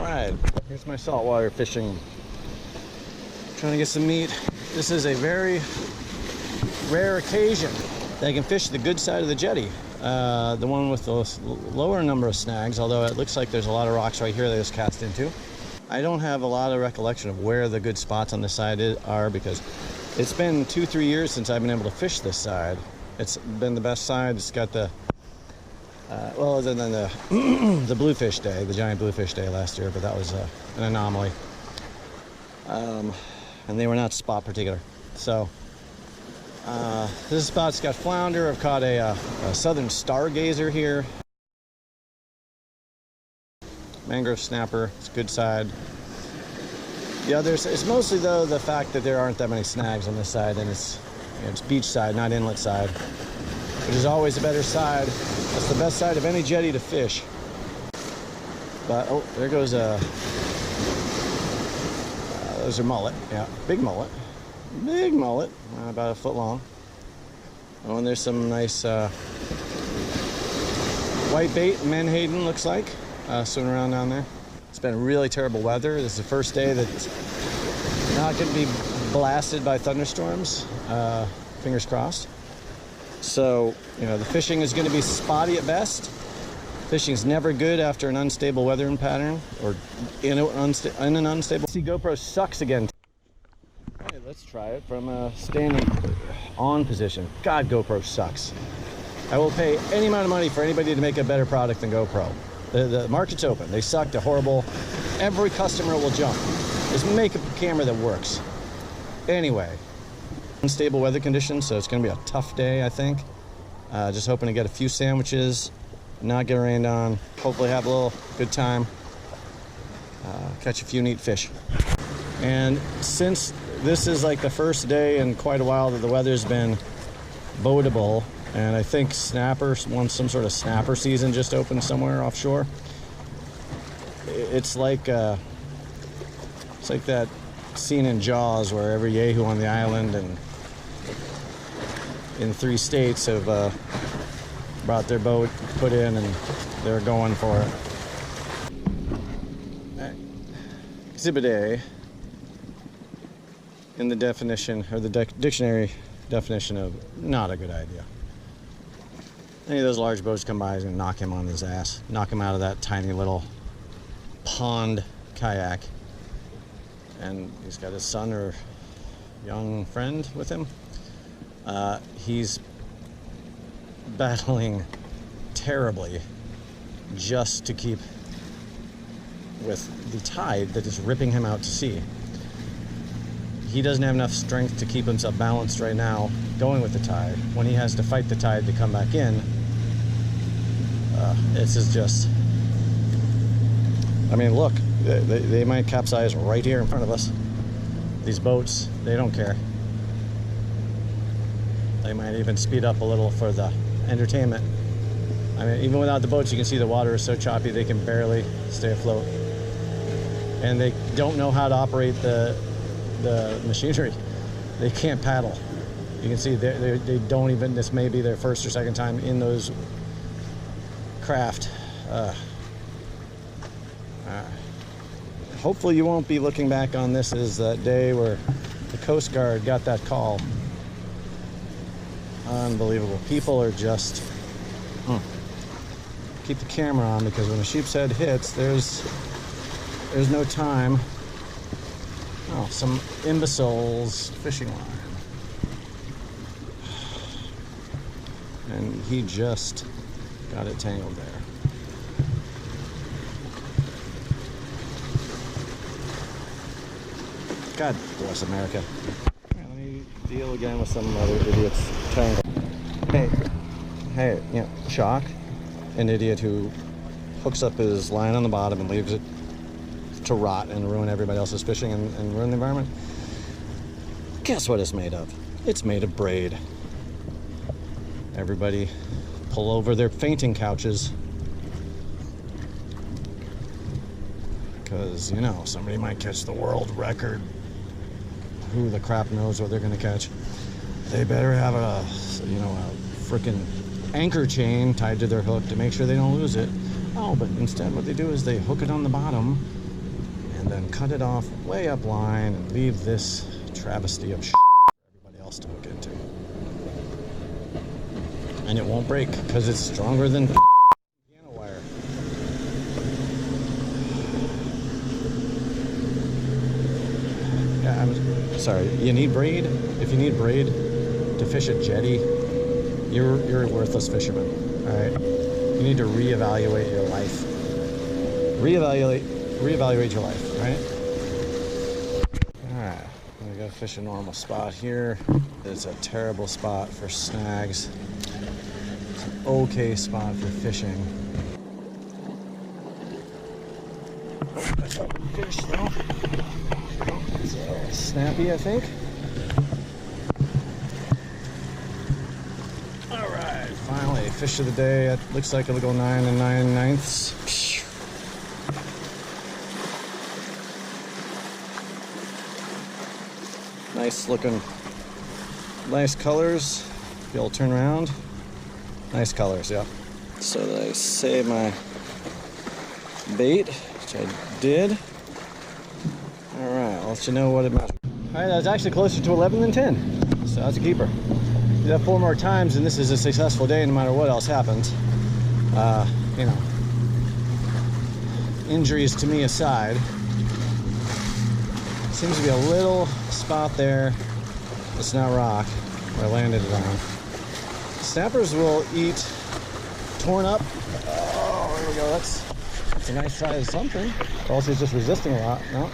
Alright, here's my saltwater fishing. Trying to get some meat. This is a very rare occasion that I can fish the good side of the jetty. The one with the lower number of snags, although it looks like there's a lot of rocks right here that is cast into. I don't have a lot of recollection of where the good spots on this side are because it's been 2-3 years since I've been able to fish this side. It's been the best side. It's got the well, other than the bluefish day, the giant bluefish day last year, but that was an anomaly. And they were not spot particular. So this spot's got flounder. I've caught a southern stargazer here. Mangrove snapper, it's good side. The others, it's mostly though the fact that there aren't that many snags on this side, and it's beach side, not inlet side, which is always a better side. That's the best side of any jetty to fish. But oh, there goes a those are mullet, yeah, big mullet, about a foot long. Oh, and there's some nice white bait, menhaden looks like. Swimming around down there. It's been really terrible weather. This is the first day that's not going to be blasted by thunderstorms. Fingers crossed. So, the fishing is going to be spotty at best. Fishing is never good after an unstable weather pattern or in an unstable. See, GoPro sucks again. Okay, let's try it from a standing on position. God, GoPro sucks. I will pay any amount of money for anybody to make a better product than GoPro. The market's open. They suck. They're horrible. Every customer will jump. Just make a camera that works. Anyway, unstable weather conditions, so it's going to be a tough day, I think. Just hoping to get a few sandwiches, not get rained on, hopefully have a little good time, catch a few neat fish. And since this is like the first day in quite a while that the weather's been boatable, and I think snappers want some sort of snapper season just opened somewhere offshore. It's like that scene in Jaws where every yahoo on the island and in 3 states have brought their boat, put in, and they're going for it. Exhibit A in the definition, or the dictionary definition of not a good idea. Any of those large boats come by, is going to knock him on his ass, knock him out of that tiny little pond kayak. And he's got his son or young friend with him. He's battling terribly just to keep with the tide that is ripping him out to sea. He doesn't have enough strength to keep himself balanced right now going with the tide. When he has to fight the tide to come back in, this is just, I mean, look, they might capsize right here in front of us. These boats, they don't care. They might even speed up a little for the entertainment. I mean, even without the boats, you can see the water is so choppy they can barely stay afloat. And they don't know how to operate the machinery. They can't paddle. You can see they don't even, this may be their first or second time in those craft. Hopefully you won't be looking back on this as that day where the Coast Guard got that call. Unbelievable. People are just keep the camera on, because when a sheep's head hits, there's no time. Oh, some imbecile's fishing line. And he just got it tangled there. God bless America. All right, let me deal again with some other idiot's tangle. Hey, Shock, an idiot who hooks up his line on the bottom and leaves it to rot and ruin everybody else's fishing and ruin the environment. Guess what it's made of? It's made of braid. Everybody pull over their fainting couches, because somebody might catch the world record. Who the crap knows what they're going to catch? They better have a freaking anchor chain tied to their hook to make sure they don't lose it. Oh, but instead what they do is they hook it on the bottom and then cut it off way up line and leave this travesty of for everybody else to hook into. And it won't break because it's stronger than piano wire. Yeah, I'm sorry. You need braid. If you need braid to fish a jetty, you're a worthless fisherman. All right. You need to reevaluate your life. Reevaluate your life, right? Alright, we gotta fish a normal spot here. It's a terrible spot for snags. It's an okay spot for fishing. Oh, that's a fish though. Oh, it's a snappy, I think. Alright, finally, fish of the day. It looks like it'll go 9 9/9. Nice looking, nice colors. Be able to turn around. Nice colors, yeah. So that I save my bait, which I did. All right, I'll let you know what it measures. All right, that's actually closer to 11 than 10. So that's a keeper. Do that 4 more times, and this is a successful day, no matter what else happens. You know, injuries to me aside. Seems to be a little spot there. It's not rock where I landed it on. Snappers will eat torn up. Oh, there we go. That's a nice size something. Or else he's just resisting a lot. No,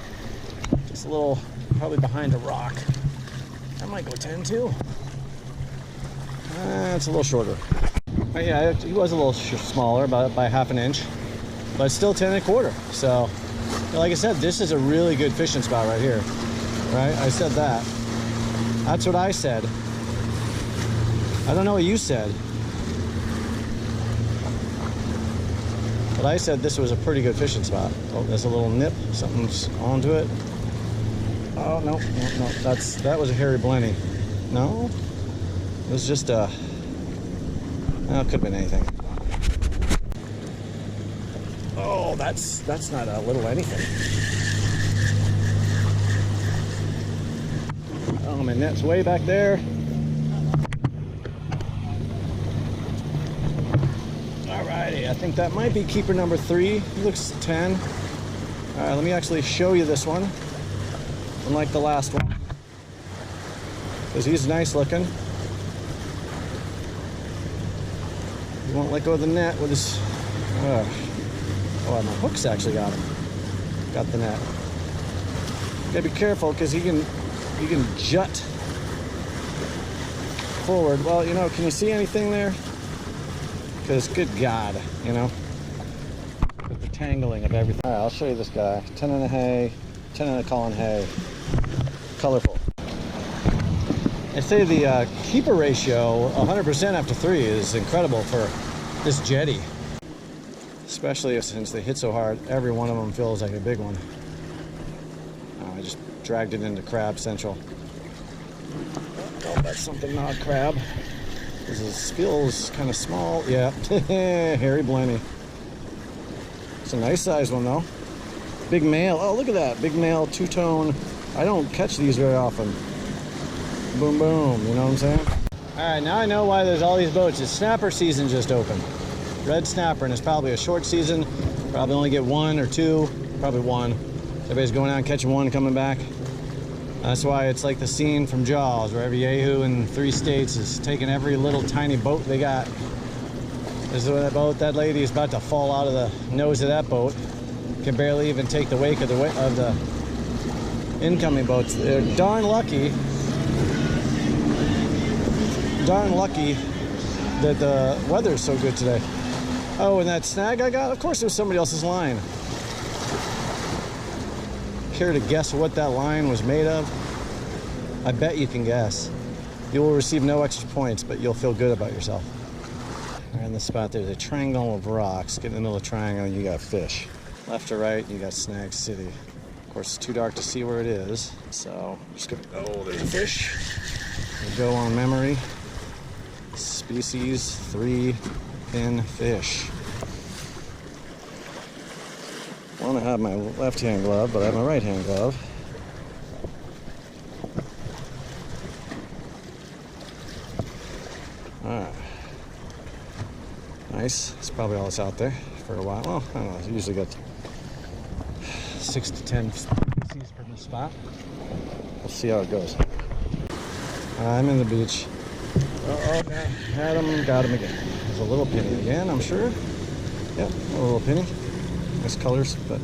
just a little, probably behind a rock. That might go 10 too. It's a little shorter. But yeah, he was a little smaller, about by ½ inch, but still 10 1/4. So. Like I said, this is a really good fishing spot right here, right? I said that. That's what I said. I don't know what you said. But I said this was a pretty good fishing spot. Oh, there's a little nip. Something's onto it. Oh, no. That was a hairy blenny. No? It was just a... Well, it could have been anything. Oh, that's not a little anything. Oh, my net's way back there. Alrighty, I think that might be keeper number 3. He looks 10. Alright, let me actually show you this one. Unlike the last one. Because he's nice looking. He won't let go of the net with his... Oh, my hook's actually got him. Got the net. Gotta be careful because he can jut forward. Well, you know, can you see anything there? Because good God, you know, with the tangling of everything. All right, I'll show you this guy. 10 in a hay, 10 in a Colin hay. Colorful. I say the keeper ratio, 100% after 3 is incredible for this jetty. Especially since they hit so hard, every one of them feels like a big one. I just dragged it into crab central. Oh, that's something not crab. This feels kind of small. Yeah, hairy blenny. It's a nice size one though. Big male. Oh, look at that. Big male, 2-tone. I don't catch these very often. Boom, boom. You know what I'm saying? All right, now I know why there's all these boats. It's snapper season just opened. Red snapper, and it's probably a short season. Probably only get 1 or 2, probably 1. Everybody's going out and catching 1, coming back. That's why it's like the scene from Jaws, where every yahoo in 3 states is taking every little tiny boat they got. This is that boat. That lady is about to fall out of the nose of that boat. Can barely even take the wake of the incoming boats. They're darn lucky that the weather's so good today. Oh, and that snag I got, of course it was somebody else's line. Care to guess what that line was made of? I bet you can guess. You will receive no extra points, but you'll feel good about yourself. Right in the spot there's a triangle of rocks. Get in the middle of the triangle and you got fish. Left to right, you got Snag City. Of course, it's too dark to see where it is, so I'm just gonna, oh, there's a fish. We'll go on memory. Species 3 fin fish. 1 don't have my left hand glove, but I have my right hand glove. Alright. Nice. That's probably all that's out there for a while. Well, I don't know. I usually got 6 to 10 species per spot. We'll see how it goes. I'm in the beach. Okay. Had him, got him again. There's a little penny again, I'm sure. Yep, a little penny. Nice colors, but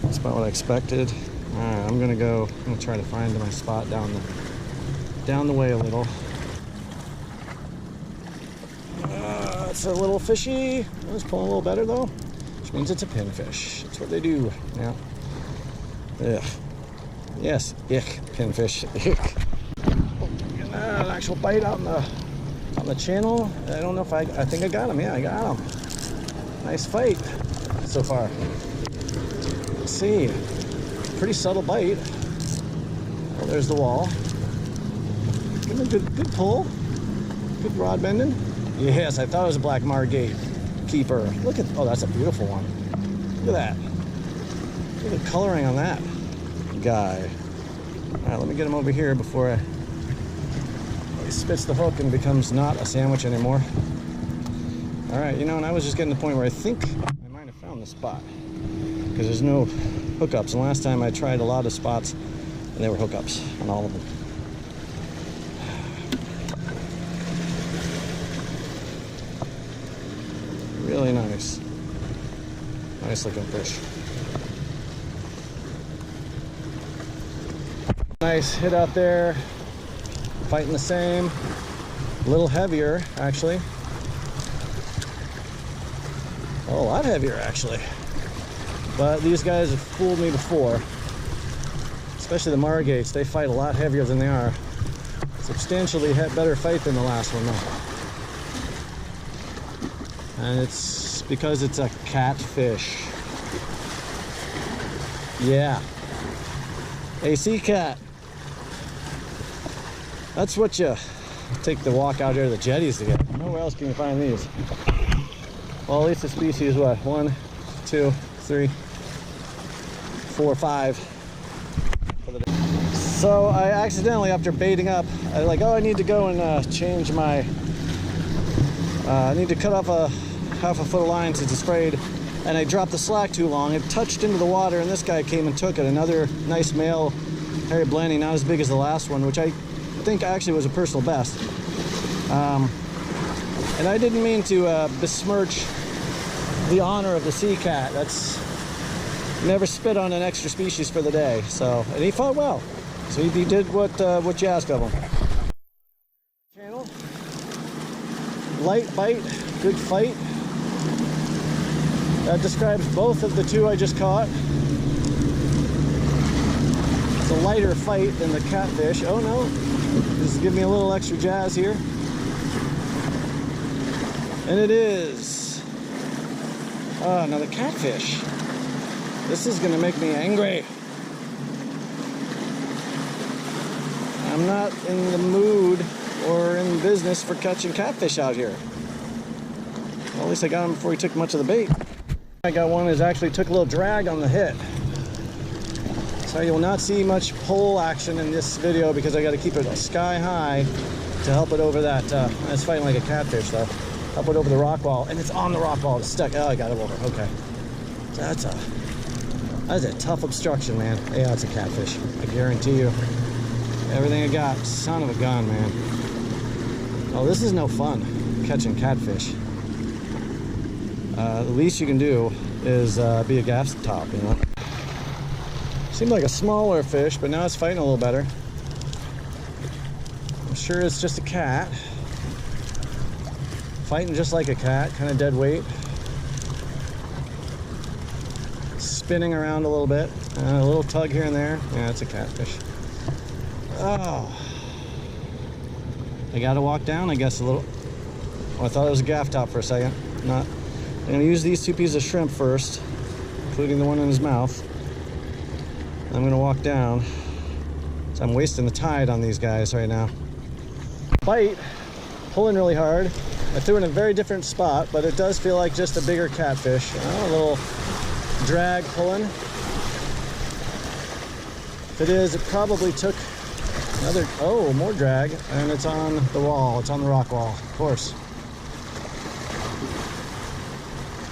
that's about what I expected. Alright, I'm gonna try to find my spot down the way a little. It's a little fishy. It's pulling a little better though, which means it's a pinfish. That's what they do. Yeah. Ugh. Yes, ick, pinfish. Ick. An actual bite on the channel. I don't know if I think I got him. Yeah, I got him. Nice fight so far. Let's see. Pretty subtle bite. Well, there's the wall. Give him a good pull. Good rod bending. Yes, I thought it was a black margate keeper. Look at, oh, that's a beautiful one. Look at that. Look at the coloring on that guy. All right, let me get him over here before he spits the hook and becomes not a sandwich anymore. All right, you know, and I was just getting to the point where I think I might have found the spot because there's no hookups. And last time I tried a lot of spots and there were hookups on all of them. Really nice. Nice looking fish. Nice hit out there. Fighting the same. A little heavier, actually. Oh, a lot heavier, actually. But these guys have fooled me before. Especially the margates. They fight a lot heavier than they are. Substantially better fight than the last one, though. And it's because it's a catfish. Yeah. A sea cat. That's what you take the walk out here to the jetties to get. Nowhere else can you find these. Well, at least the species, what? 1, 2, 3, 4, 5 for the day. So I accidentally, after baiting up, I was like, oh, I need to go and change my, I need to cut off a half a foot of line since it's sprayed, and I dropped the slack too long. It touched into the water, and this guy came and took it. Another nice male hairy blenny, not as big as the last one, which I think actually was a personal best. And I didn't mean to besmirch the honor of the sea cat. That's never spit on an extra species for the day. So, and he fought well. So he did what you asked of him. Channel, light bite, good fight. That describes both of the two I just caught. It's a lighter fight than the catfish. Oh no, just give me a little extra jazz here. And it is another catfish. This is gonna make me angry. I'm not in the mood or in business for catching catfish out here. Well, at least I got him before he took much of the bait. I got one that actually took a little drag on the hit. So you will not see much pole action in this video because I got to keep it sky high to help it over that. It's fighting like a catfish though. Help it over the rock wall, and it's on the rock wall. It's stuck. Oh, I got it over. Okay. So that's a tough obstruction, man. Yeah, it's a catfish. I guarantee you. Everything I got, son of a gun, man. Oh, this is no fun catching catfish. The least you can do is be a gaff top, you know. Seemed like a smaller fish, but now it's fighting a little better. I'm sure it's just a cat. Fighting just like a cat, kind of dead weight. Spinning around a little bit. A little tug here and there. Yeah, it's a catfish. Oh. I gotta walk down, I guess, a little. Oh, I thought it was a gaff top for a second. Not. I'm gonna use these 2 pieces of shrimp first, including the one in his mouth. I'm gonna walk down. So I'm wasting the tide on these guys right now. Bite, pulling really hard. I threw it in a very different spot, but it does feel like just a bigger catfish. A little drag pulling. If it is, it probably took another, oh, more drag, and it's on the wall. It's on the rock wall, of course.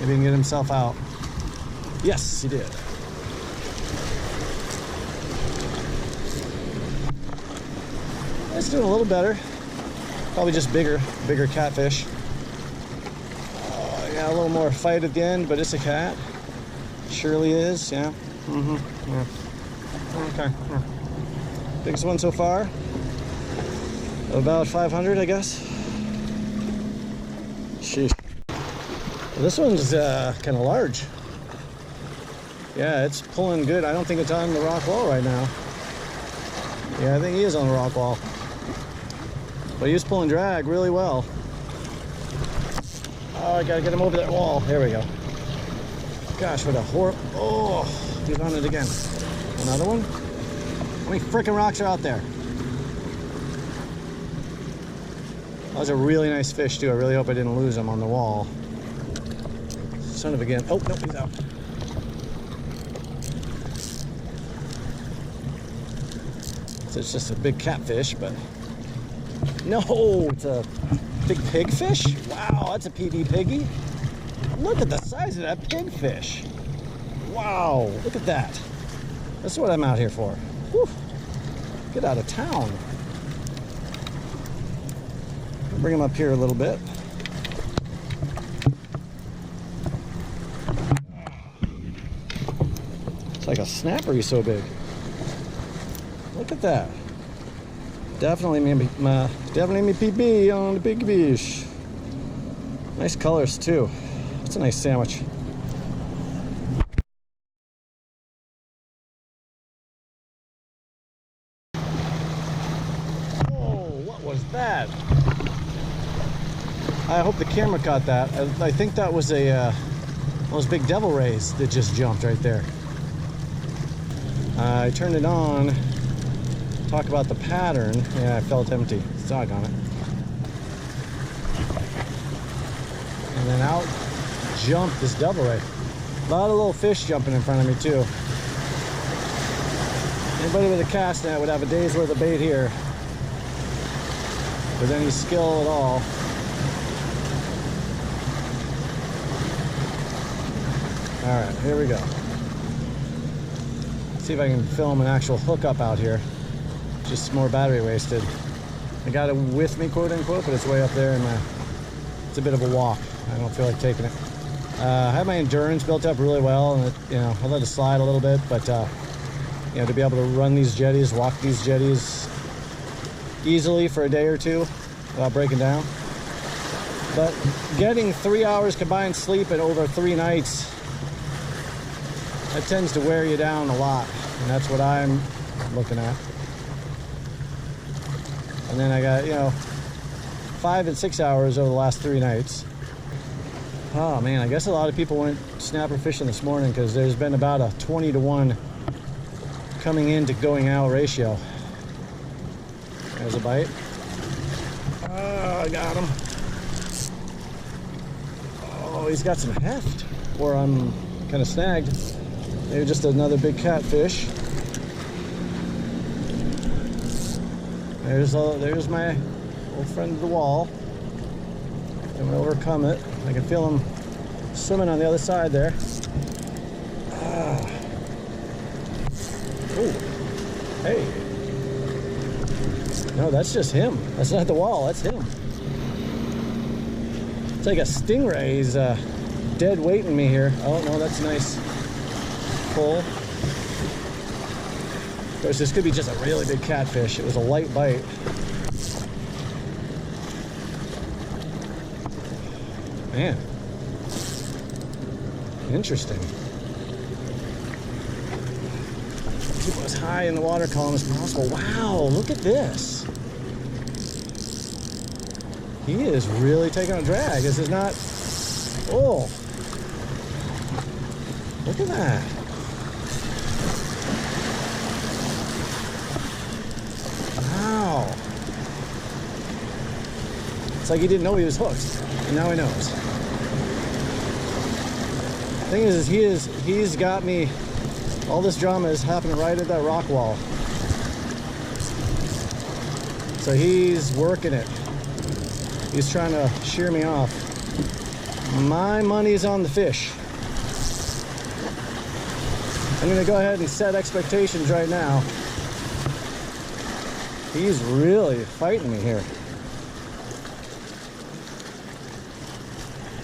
Maybe he can get himself out. Yes, he did. It's doing a little better. Probably just bigger catfish. Yeah, a little more fight at the end, but it's a cat. Surely is, yeah. Yeah. Okay. Yeah. Biggest one so far. About 500, I guess. Sheesh. Well, this one's kind of large. Yeah, it's pulling good. I don't think it's on the rock wall right now. Yeah, I think he is on the rock wall. But he was pulling drag really well. Oh, I gotta get him over that wall. There we go. Gosh, what a horror. Oh, he's on it again. Another one? How many freaking rocks are out there? That was a really nice fish, too. I really hope I didn't lose him on the wall. Son of a gun. Oh, no, he's out. So it's just a big catfish, but no, it's a big pigfish. Wow, that's a PB piggy. Look at the size of that pigfish. Wow, look at that. That's what I'm out here for. Whew. Get out of town. Bring him up here a little bit. It's like a snapper, he's so big. Look at that. Definitely me PB on the big fish. Nice colors too. That's a nice sandwich. Oh, what was that? I hope the camera caught that. I think that was a one of those big devil rays that just jumped right there. I turned it on. Talk about the pattern. Yeah, I felt empty. Dog on it. And then out jumped this devil ray. A lot of little fish jumping in front of me too. Anybody with a cast net would have a day's worth of bait here. With any skill at all. Alright, here we go. See if I can film an actual hookup out here. Just more battery wasted. I got it with me, quote unquote, but it's way up there and it's a bit of a walk. I don't feel like taking it. I have my endurance built up really well, and I let it slide a little bit, but to be able to run these jetties, walk these jetties easily for a day or two without breaking down. But getting 3 hours combined sleep at over 3 nights, that tends to wear you down a lot, and that's what I'm looking at. And then I got, 5 and 6 hours over the last 3 nights. Oh man, I guess a lot of people went snapper fishing this morning because there's been about a 20-to-1 coming in to going out ratio. There's a bite. Oh, I got him. Oh, he's got some heft, or I'm kind of snagged. Maybe just another big catfish. There's my old friend of the wall. I'm gonna overcome it. I can feel him swimming on the other side there. Oh, hey. No, that's just him. That's not the wall, that's him. It's like a stingray. He's dead weighting me here. Oh, no, that's nice. Pull. Of course, this could be just a really big catfish. It was a light bite. Man. Interesting. Keep as high in the water column as possible. Wow, look at this. He is really taking a drag. This is not... Oh. Look at that. Wow. It's like he didn't know he was hooked, and now he knows. Thing is he's got me. All this drama is happening right at that rock wall. So he's working it. He's trying to shear me off. My money's on the fish. I'm gonna go ahead and set expectations right now. He's really fighting me here.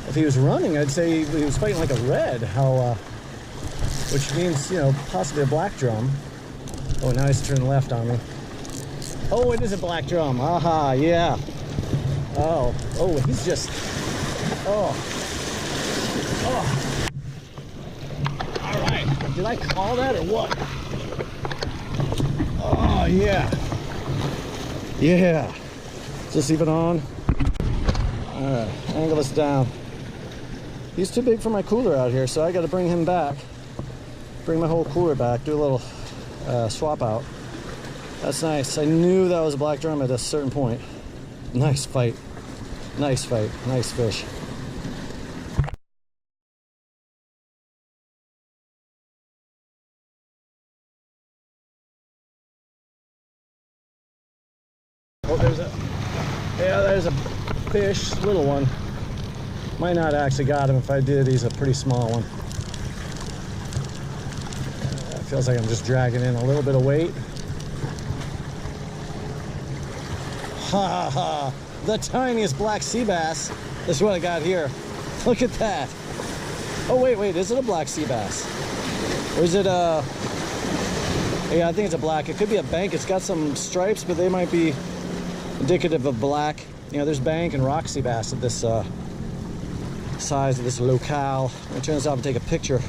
If he was running, I'd say he was fighting like a red. Which means, you know, possibly a black drum. Oh, now he's turning left on me. Oh, it is a black drum. Aha, yeah. Oh, he's just. Oh. All right. Did I call that or what? Oh, yeah. Yeah. Is this even on? All right, angle this down. He's too big for my cooler out here, so I got to bring him back. Bring my whole cooler back, do a little swap out. That's nice. I knew that was a black drum at a certain point. Nice fight. Nice fight. Nice fish. Oh, there's a fish, little one. Might not actually got him. If I did, he's a pretty small one. Feels like I'm just dragging in a little bit of weight. Ha ha ha! The tiniest black sea bass. This is what I got here. Look at that. Oh wait, is it a black sea bass? Or is it a... Yeah, I think it's a black. It could be a bank. It's got some stripes, but they might be indicative of black. You know, there's bank and rock sea bass at this size of this locale. I'm gonna turn this off and take a picture.